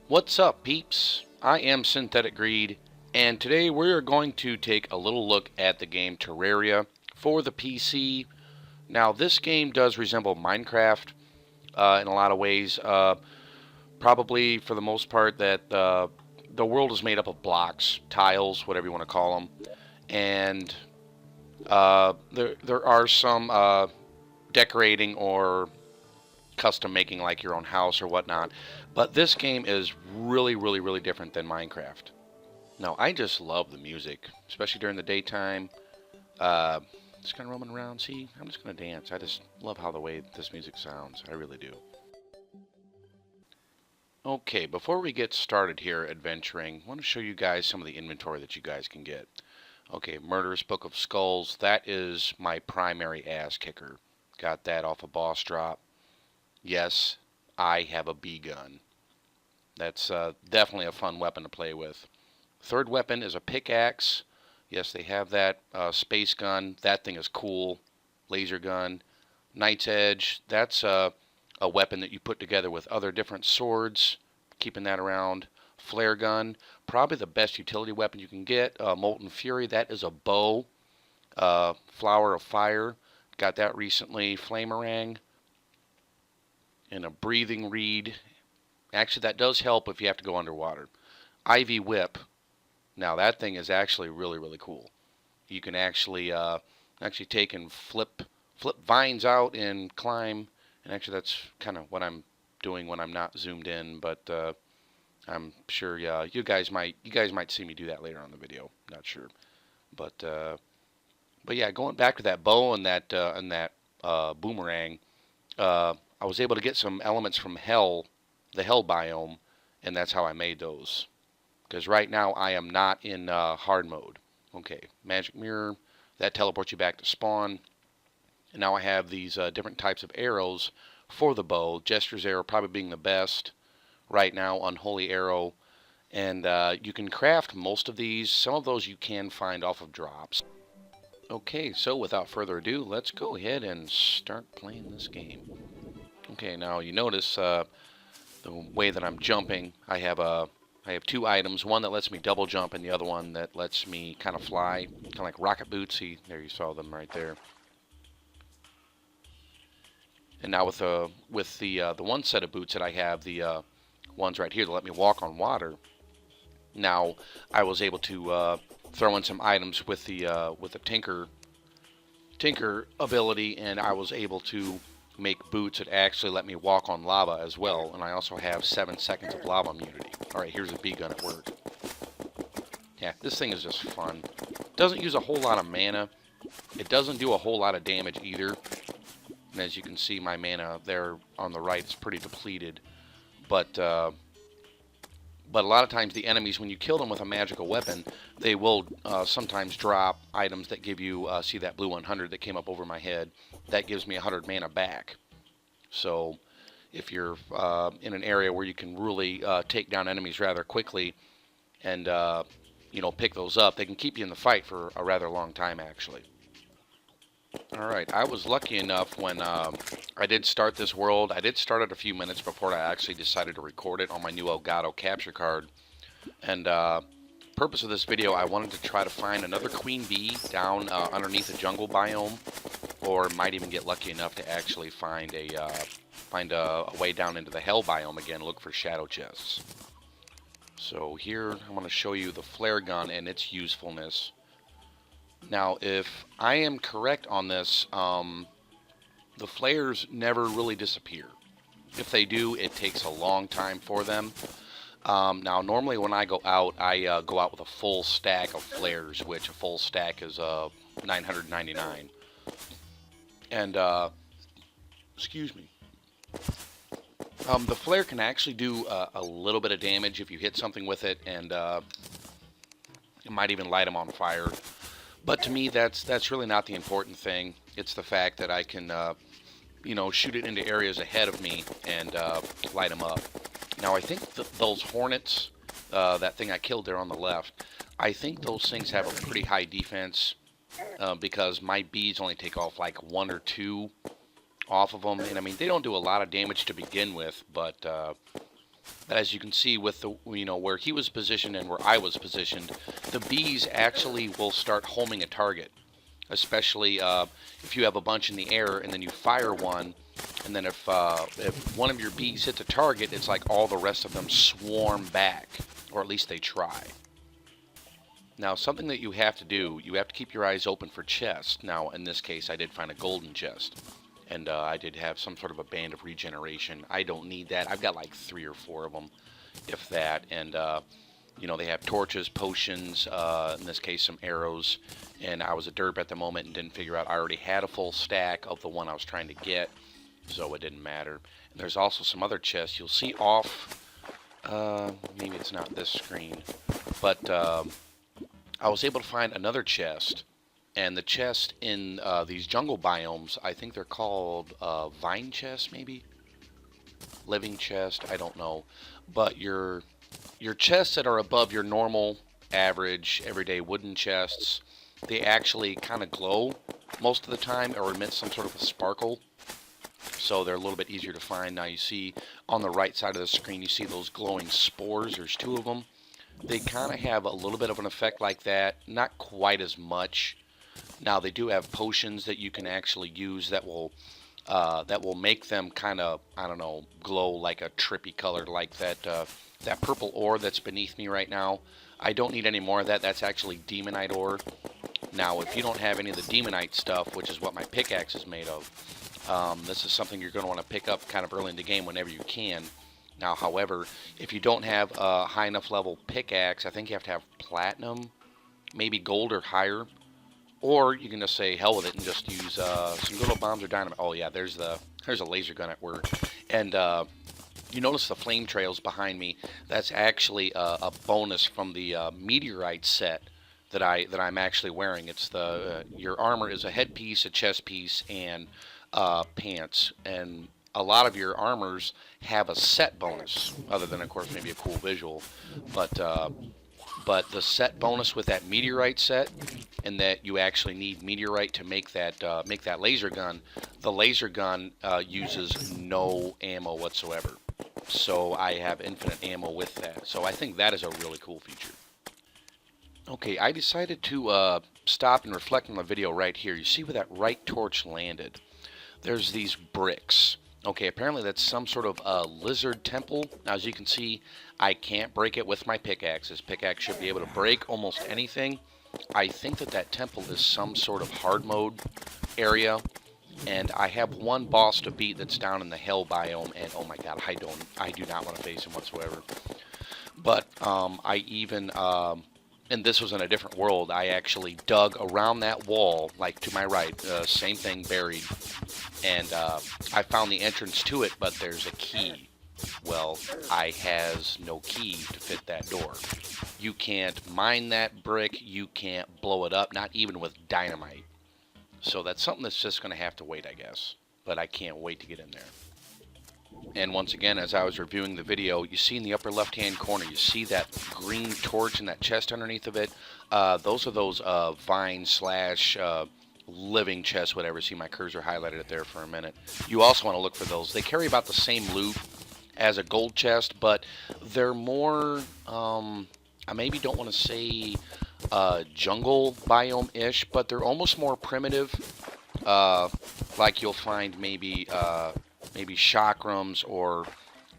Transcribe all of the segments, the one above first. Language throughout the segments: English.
What's up, peeps? I am Synthetic Greed, and today we're going to take a little look at the game Terraria for the PC. Now, this game does resemble Minecraft in a lot of ways. Probably, for the most part, that the world is made up of blocks, tiles, whatever you want to call them, and there are some decorating or custom making like your own house or whatnot. But this game is really different than Minecraft. No, I just love the music, especially during the daytime. Uh, just kind of roaming around. See, I'm just going to dance. I just love how the way this music sounds. I really do. Okay, before we get started here adventuring, I want to show you guys some of the inventory that you guys can get. Okay, Murderous Book of Skulls. That is my primary ass kicker. Got that off a boss drop. Yes, I have a bee gun. That's definitely a fun weapon to play with. Third weapon is a pickaxe. Yes, they have that space gun. That thing is cool. Laser gun. Knight's Edge. That's a weapon that you put together with other different swords. Keeping that around. Flare gun. Probably the best utility weapon you can get. Molten Fury. That is a bow. Flower of Fire. Got that recently. Flamerang. And a breathing reed. Actually, that does help if you have to go underwater. Ivy Whip. Now, that thing is actually really cool. You can actually take and flip vines out and climb. And actually, that's kind of what I'm doing when I'm not zoomed in. But I'm sure you guys might see me do that later on in the video. Not sure. But yeah, going back to that bow and that boomerang. I was able to get some elements from Hell, the Hell biome, and that's how I made those. Because right now I am not in hard mode. Okay, Magic Mirror, that teleports you back to spawn. And now I have these different types of arrows for the bow. Jester's Arrow probably being the best right now, Unholy Arrow. And you can craft most of these. Some of those you can find off of drops. Okay, so without further ado, let's go ahead and start playing this game. Okay, now you notice the way that I'm jumping. I have two items. One that lets me double jump, and the other one that lets me kind of fly, kind of like rocket boots. See, there you saw them right there. And now with the one set of boots that I have, the ones right here that let me walk on water. Now I was able to throw in some items with the tinker ability, and I was able to make boots that actually let me walk on lava as well. And I also have 7 seconds of lava immunity. Alright, here's a bee gun at work. Yeah, this thing is just fun. Doesn't use a whole lot of mana. It doesn't do a whole lot of damage either. And as you can see, my mana there on the right is pretty depleted. But a lot of times the enemies, when you kill them with a magical weapon, they will sometimes drop items that give you, see that blue 100 that came up over my head, that gives me 100 mana back. So if you're in an area where you can really take down enemies rather quickly and pick those up, they can keep you in the fight for a rather long time actually. Alright, I was lucky enough when I did start this world. I did start it a few minutes before I actually decided to record it on my new Elgato capture card. And purpose of this video, I wanted to try to find another queen bee down underneath a jungle biome, or might even get lucky enough to actually find a way down into the hell biome again, look for shadow chests. So here I'm going to show you the flare gun and its usefulness. Now, if I am correct on this, the flares never really disappear. If they do, it takes a long time for them. Now, normally when I go out, I go out with a full stack of flares, which a full stack is 999. And, excuse me. The flare can actually do a little bit of damage if you hit something with it, and it might even light them on fire. But to me, that's really not the important thing. It's the fact that I can, shoot it into areas ahead of me and light them up. Now, I think those hornets, that thing I killed there on the left, I think those things have a pretty high defense because my bees only take off like 1 or 2 off of them. And I mean, they don't do a lot of damage to begin with, but But as you can see with the, where he was positioned and where I was positioned, the bees actually will start homing a target, especially if you have a bunch in the air and then you fire one, and then if one of your bees hits a target, it's like all the rest of them swarm back, or at least they try. Now, something that you have to do, you have to keep your eyes open for chests. Now, in this case, I did find a golden chest, and I did have some sort of a band of regeneration. I don't need that. I've got like 3 or 4 of them, if that, and they have torches, potions, in this case some arrows, and I was a derp at the moment and didn't figure out I already had a full stack of the one I was trying to get, so it didn't matter. And there's also some other chests you'll see off, maybe it's not this screen, but I was able to find another chest, and the chest in these jungle biomes, I think they're called vine chests, maybe? Living chest, I don't know, but your chests that are above your normal, average, everyday wooden chests, they actually kind of glow most of the time or emit some sort of a sparkle, so they're a little bit easier to find. Now you see on the right side of the screen, you see those glowing spores. There's 2 of them. They kind of have a little bit of an effect like that, not quite as much. Now they do have potions that you can actually use that will make them kind of, I don't know, glow like a trippy color, like that purple ore that's beneath me right now. I don't need any more of that. That's actually demonite ore. Now, if you don't have any of the demonite stuff, which is what my pickaxe is made of, this is something you're going to want to pick up kind of early in the game whenever you can. Now, however, if you don't have a high enough level pickaxe, I think you have to have platinum, maybe gold or higher. Or you can just say hell with it and just use some little bombs or dynamite. Oh yeah, there's a laser gun at work. And you notice the flame trails behind me. That's actually a bonus from the meteorite set that I'm actually wearing. It's your armor is a headpiece, a chest piece, and pants. And a lot of your armors have a set bonus, other than of course maybe a cool visual, but the set bonus with that meteorite set, and that you actually need meteorite to make that laser gun. The laser gun uses no ammo whatsoever, so I have infinite ammo with that. So I think that is a really cool feature. Okay, I decided to stop and reflect on the video right here. You see where that right torch landed? There's these bricks. Okay, apparently that's some sort of lizard temple. Now, as you can see, I can't break it with my pickaxe. This pickaxe should be able to break almost anything. I think that temple is some sort of hard mode area, and I have one boss to beat that's down in the hell biome, and oh my god, I do not want to face him whatsoever. But I even and this was in a different world, I actually dug around that wall, like to my right, same thing, buried, and I found the entrance to it, but there's a key. Well, I has no key to fit that door. You can't mine that brick, you can't blow it up, not even with dynamite. So that's something that's just going to have to wait, I guess. But I can't wait to get in there. And once again, as I was reviewing the video, you see in the upper left-hand corner, you see that green torch and that chest underneath of it. Those are those vine slash living chests, whatever. See my cursor highlighted it there for a minute. You also want to look for those. They carry about the same loot as a gold chest, but they're more, I maybe don't want to say jungle biome-ish, but they're almost more primitive. Like you'll find maybe chakrams or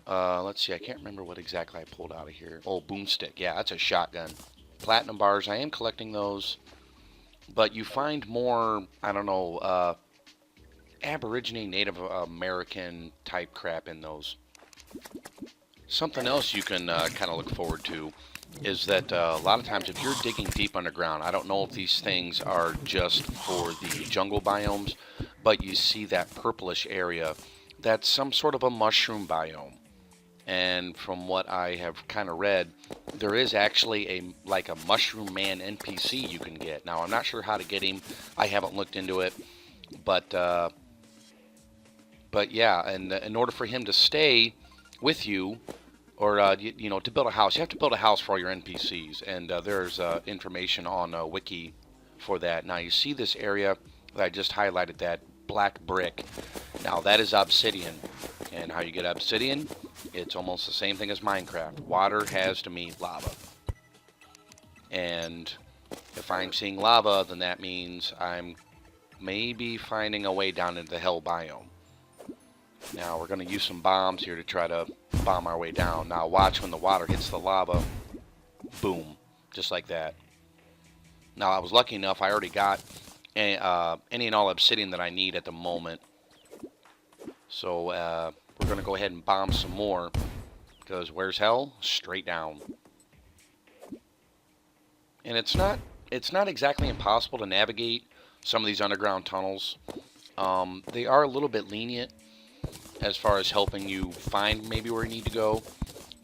let's see, I can't remember what exactly I pulled out of here. Oh, boomstick. Yeah, that's a shotgun. Platinum bars, I am collecting those. But you find more, I don't know, Aborigine, Native American type crap in those. Something else you can kind of look forward to is that a lot of times if you're digging deep underground, I don't know if these things are just for the jungle biomes, but you see that purplish area. That's some sort of a mushroom biome. And from what I have kind of read, there is actually like a mushroom man NPC you can get. Now, I'm not sure how to get him. I haven't looked into it. But yeah, and in order for him to stay with you, or you know, to build a house, you have to build a house for all your NPCs. And there's information on Wiki for that. Now, you see this area that I just highlighted, that black brick. Now, that is obsidian. And how you get obsidian It's almost the same thing as Minecraft. Water has to meet lava. And if I'm seeing lava, then that means I'm maybe finding a way down into the hell biome. Now we're going to use some bombs here to try to bomb our way down. Now watch when the water hits the lava. Boom. Just like that. Now I was lucky enough, I already got any and all obsidian that I need at the moment. So we're going to go ahead and bomb some more. Because where's hell? Straight down. And it's not exactly impossible to navigate some of these underground tunnels. They are a little bit lenient as far as helping you find maybe where you need to go.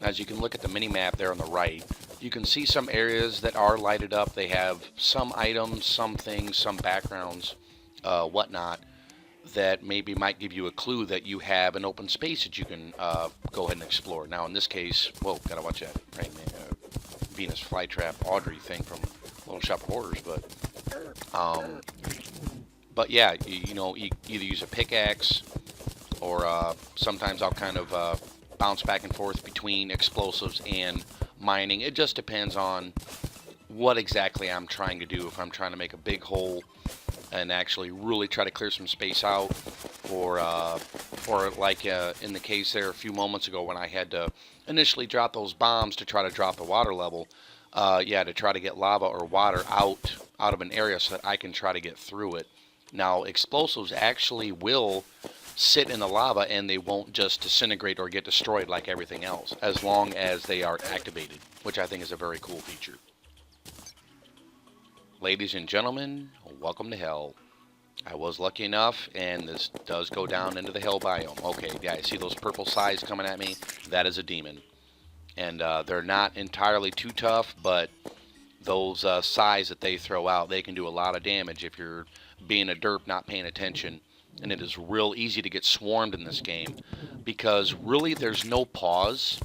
As you can look at the mini-map there on the right, you can see some areas that are lighted up. They have some items, some things, some backgrounds, whatnot, that maybe might give you a clue that you have an open space that you can go ahead and explore. Now in this case, whoa, gotta watch that, right, man, Venus flytrap Audrey thing from Little Shop of Horrors, but yeah, you know, either use a pickaxe, or sometimes I'll kind of bounce back and forth between explosives and mining. It just depends on what exactly I'm trying to do. If I'm trying to make a big hole and actually really try to clear some space out, or like in the case there a few moments ago when I had to initially drop those bombs to try to drop the water level, yeah, to try to get lava or water out of an area so that I can try to get through it. Now explosives actually will sit in the lava and they won't just disintegrate or get destroyed like everything else, as long as they are activated, which I think is a very cool feature. Ladies and gentlemen, welcome to hell. I was lucky enough, and this does go down into the hell biome. Okay, yeah, I see those purple sides coming at me. That is a demon. And they're not entirely too tough, but those sides that they throw out, they can do a lot of damage if you're being a derp not paying attention. And it is real easy to get swarmed in this game, because really there's no pause.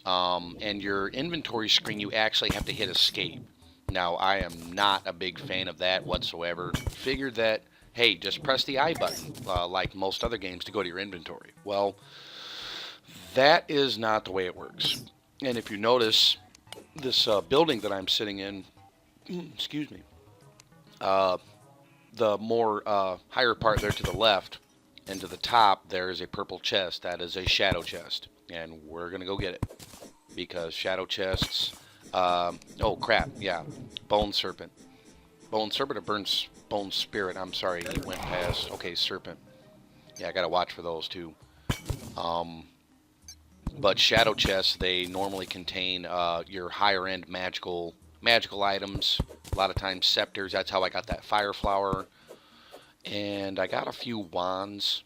And your inventory screen, you actually have to hit escape. Now, I am not a big fan of that whatsoever. Figured that, hey, just press the I button, like most other games, to go to your inventory. Well, that is not the way it works. And if you notice, this building that I'm sitting in, excuse me, the more higher part there to the left, and to the top, there is a purple chest. That is a shadow chest. And we're going to go get it. Because shadow chests... oh crap, yeah, bone serpent or bone spirit, I'm sorry, he went past. Okay, serpent, yeah, I gotta watch for those too. But shadow chests, they normally contain your higher end magical items, a lot of times scepters. That's how I got that fire flower, and I got a few wands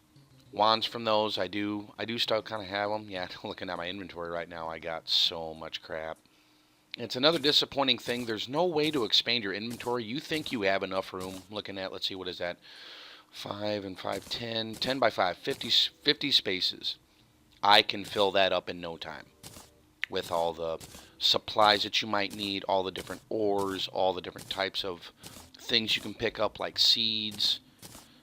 from those. I do still kind of have them. Yeah, looking at my inventory right now, I got so much crap. It's another disappointing thing. There's no way to expand your inventory. You think you have enough room. Looking at, let's see, what is that? 5 and 5, 10. 10 by 5, 50 spaces. I can fill that up in no time. With all the supplies that you might need, all the different ores, all the different types of things you can pick up, like seeds.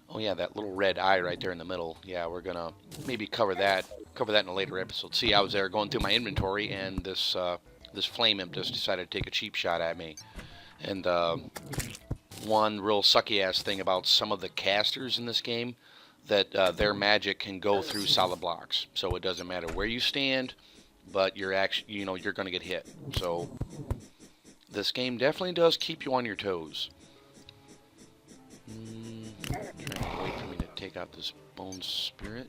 Oh yeah, that little red eye right there in the middle. Yeah, we're going to maybe cover that in a later episode. See, I was there going through my inventory, and this flame imp just decided to take a cheap shot at me. And one real sucky ass thing about some of the casters in this game, that their magic can go through solid blocks. So it doesn't matter where you stand, but you're actually, you're going to get hit. So this game definitely does keep you on your toes. Trying to wait for me to take out this bone spirit.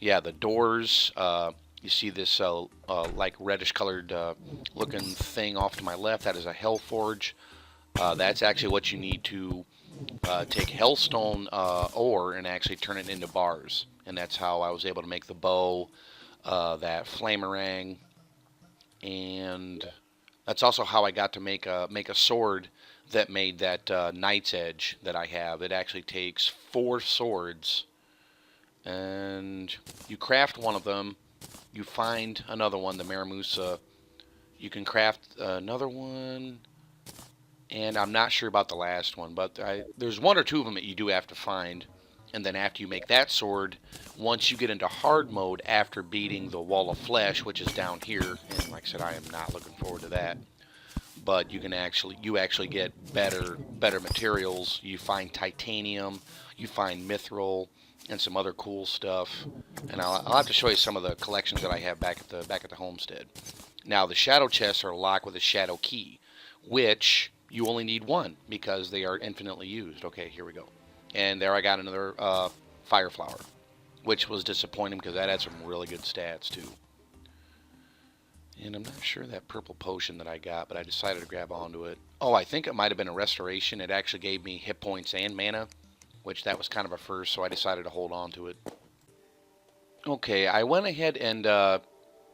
Yeah, the doors. You see this like reddish colored looking thing off to my left. That is a hell forge. That's actually what you need to take hellstone ore and actually turn it into bars. And that's how I was able to make the bow, that flamerang, and that's also how I got to make a sword that made that knight's edge that I have. It actually takes 4 swords, and you craft one of them. You find another one, the Maramusa. You can craft another one, and I'm not sure about the last one, but there's 1 or 2 of them that you do have to find. And then after you make that sword, once you get into hard mode after beating the wall of flesh, which is down here, and like I said, I am not looking forward to that. But you actually get better materials. You find titanium, you find mithril, and some other cool stuff. And I'll have to show you some of the collections that I have back at the homestead. Now the shadow chests are locked with a shadow key, which you only need one because they are infinitely used. Okay, here we go. And there I got another fire flower, which was disappointing because that had some really good stats too. And I'm not sure that purple potion that I got, but I decided to grab onto it. Oh, I think it might have been a restoration. It actually gave me hit points and mana, which that was kind of a first, so I decided to hold on to it. Okay, I went ahead and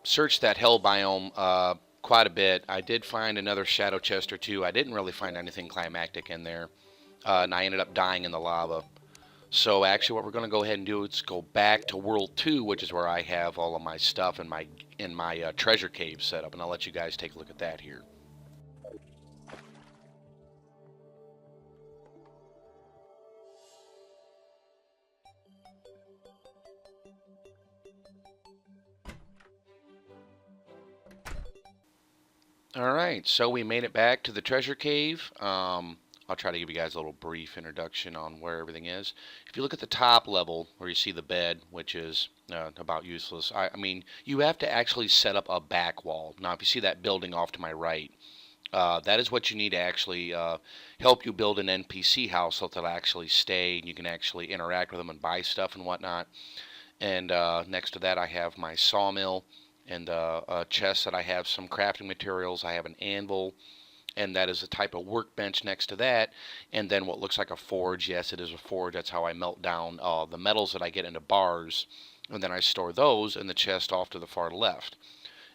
searched that hell biome quite a bit. I did find another shadow chest or two. I didn't really find anything climactic in there, and I ended up dying in the lava. So actually what we're going to go ahead and do is go back to World 2, which is where I have all of my stuff in my treasure cave set up, and I'll let you guys take a look at that here. Alright, so we made it back to the treasure cave. I'll try to give you guys a little brief introduction on where everything is. If you look at the top level where you see the bed, which is about useless, I mean, you have to actually set up a back wall. Now, if you see that building off to my right, that is what you need to actually help you build an NPC house so they'll actually stay and you can actually interact with them and buy stuff and whatnot. And next to that, I have my sawmill and a chest that I have some crafting materials. I have an anvil, and that is a type of workbench next to that. And then what looks like a forge. Yes, it is a forge. That's how I melt down the metals that I get into bars, and then I store those in the chest off to the far left.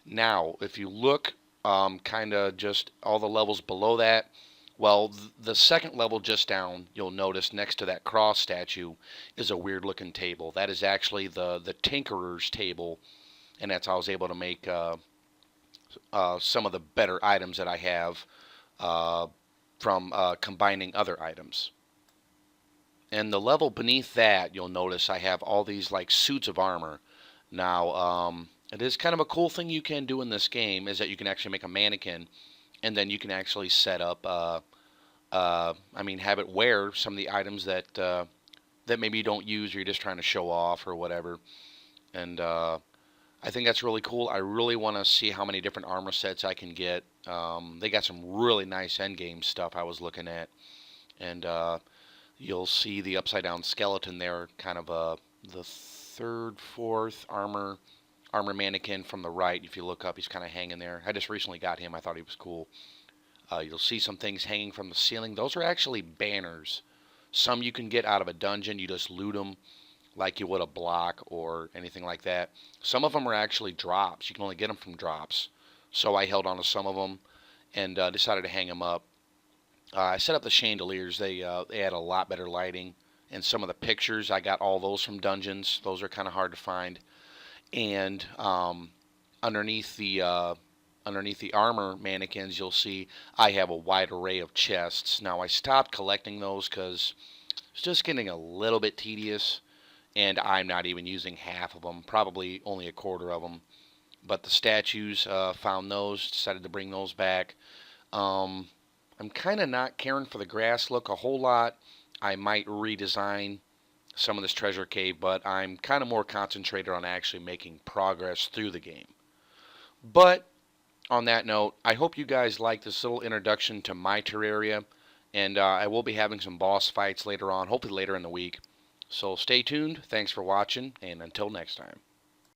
Now, if you look kind of just all the levels below that, well, the second level just down, you'll notice next to that cross statue is a weird looking table. That is actually the Tinkerer's table, and that's how I was able to make some of the better items that I have from combining other items. And the level beneath that, you'll notice I have all these like suits of armor. Now, it is kind of a cool thing you can do in this game is that you can actually make a mannequin, and then you can actually set up, I mean, have it wear some of the items that maybe you don't use or you're just trying to show off or whatever. And I think that's really cool. I really want to see how many different armor sets I can get. They got some really nice endgame stuff I was looking at. And you'll see the upside down skeleton there, kind of the third, fourth armor mannequin from the right. If you look up, he's kind of hanging there. I just recently got him. I thought he was cool. You'll see some things hanging from the ceiling. Those are actually banners. Some you can get out of a dungeon. You just loot them like you would a block or anything like that. Some of them are actually drops. You can only get them from drops. So I held on to some of them and decided to hang them up. I set up the chandeliers. They had a lot better lighting. And some of the pictures, I got all those from dungeons. Those are kind of hard to find. And underneath the armor mannequins, you'll see I have a wide array of chests. Now I stopped collecting those because it's just getting a little bit tedious, and I'm not even using half of them, probably only a quarter of them. But the statues, found those, decided to bring those back. I'm kind of not caring for the grass look a whole lot. I might redesign some of this treasure cave, but I'm kind of more concentrated on actually making progress through the game. But on that note, I hope you guys like this little introduction to my Terraria, and I will be having some boss fights later on, hopefully later in the week. So stay tuned, thanks for watching, and until next time.